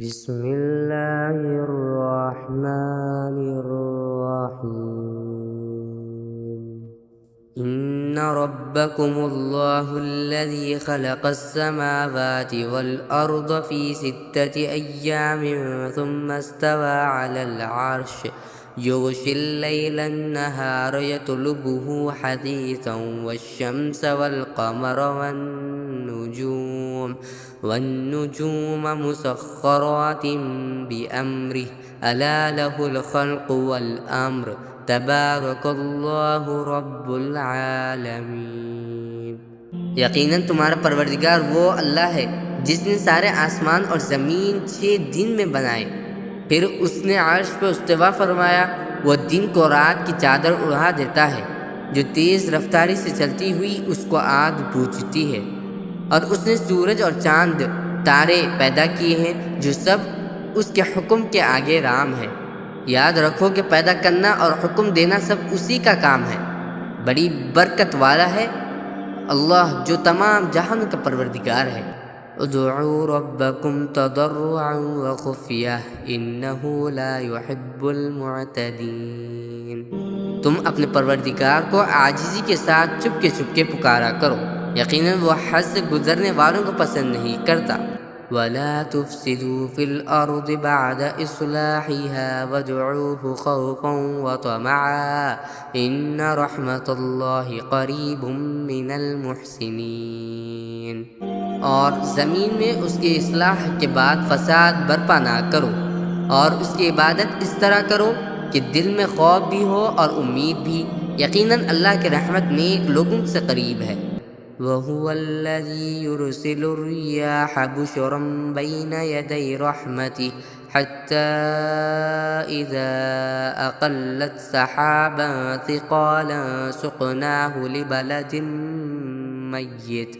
بسم الله الرحمن الرحيم إن ربكم الله الذي خلق السماوات والأرض في 6 أيام ثم استوى على العرش يغشي الليل النهار يطلبه حثيثا والشمس والقمر والنجوم مسخرات بأمره ألا له الخلق والأمر تبارك اللہ رب العالمین۔ یقیناً تمہارا پروردگار وہ اللہ ہے جس نے سارے آسمان اور زمین 6 دن میں بنائے، پھر اس نے عرش پہ استوا فرمایا۔ وہ دن کو رات کی چادر اڑا دیتا ہے، جو تیز رفتاری سے چلتی ہوئی اس کو آگ بوجھتی ہے، اور اس نے سورج اور چاند تارے پیدا کیے ہیں جو سب اس کے حکم کے آگے رام ہے۔ یاد رکھو کہ پیدا کرنا اور حکم دینا سب اسی کا کام ہے، بڑی برکت والا ہے اللہ جو تمام جہان کا پروردگار ہے۔ ادعوا ربکم تضرعا وخفیہ انہ لا يحب المعتدین۔ تم اپنے پروردگار کو عاجزی کے ساتھ چپکے چپکے پکارا کرو، یقیناً وہ حد سے گزرنے والوں کو پسند نہیں کرتا۔ وَلَا تُفْسِدُوا فِي الْأَرْضِ بَعْدَ إِصْلَاحِهَا وَادْعُوهُ خَوْفًا وَطَمَعًا إِنَّ رَحْمَتَ اللَّهِ قَرِيبٌ مِّنَ الْمُحْسِنِينَ۔ اور زمین میں اس کی اصلاح کے بعد فساد برپا نہ کرو، اور اس کی عبادت اس طرح کرو کہ دل میں خوف بھی ہو اور امید بھی، یقیناً اللہ کی رحمت نیک لوگوں سے قریب ہے۔ وَهُوَ الَّذِي يُرْسِلُ الرِّيَاحَ بُشْرًا بَيْنَ يَدَيْ رَحْمَتِهِ حَتَّى إِذَا أَقَلَّتْ سَحَابًا ثِقَالًا سُقْنَاهُ لِبَلَدٍ مَّيِّتٍ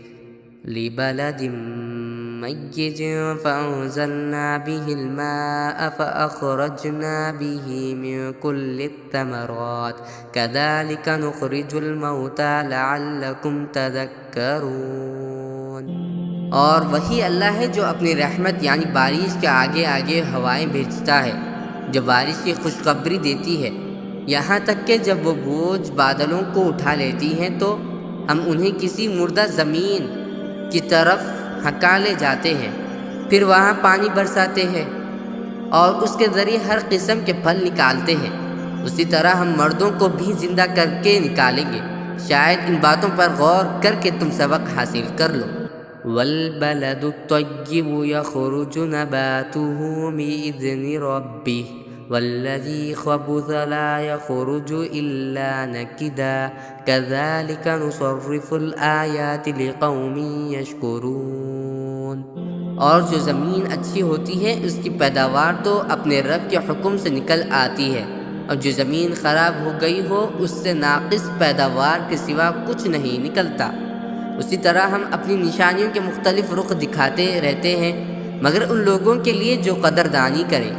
فَأَنزَلْنَا بِهِ الْمَاءَ فَأَخْرَجْنَا بِهِ مِن كُلِّ الثَّمَرَاتِ كَذَلِكَ نُخْرِجُ الْمَوْتَىٰ لَعَلَّكُمْ تَذَكَّرُونَ۔ اور وہی اللہ ہے جو اپنی رحمت یعنی بارش کے آگے آگے ہوائیں بھیجتا ہے جو بارش کی خوشخبری دیتی ہے، یہاں تک کہ جب وہ بوجھ بادلوں کو اٹھا لیتی ہیں تو ہم انہیں کسی مردہ زمین کی طرف ہکا لے جاتے ہیں، پھر وہاں پانی برساتے ہیں اور اس کے ذریعے ہر قسم کے پھل نکالتے ہیں۔ اسی طرح ہم مردوں کو بھی زندہ کر کے نکالیں گے، شاید ان باتوں پر غور کر کے تم سبق حاصل کر لو۔ وَالْبَلَدُ الطَّيِّبُ يَخْرُجُ نَبَاتُهُ بِإِذْنِ رَبِّهِ وَالَّذِي خَبُثَ لَا يَخْرُجُ إِلَّا نَكِدًا كَذَلِكَ نُصَرِّفُ الْآيَاتِ لِقَوْمٍ يَشْكُرُونَ۔ اور جو زمین اچھی ہوتی ہے اس کی پیداوار تو اپنے رب کے حکم سے نکل آتی ہے، اور جو زمین خراب ہو گئی ہو اس سے ناقص پیداوار کے سوا کچھ نہیں نکلتا۔ اسی طرح ہم اپنی نشانیوں کے مختلف رخ دکھاتے رہتے ہیں مگر ان لوگوں کے لیے جو قدردانی کریں۔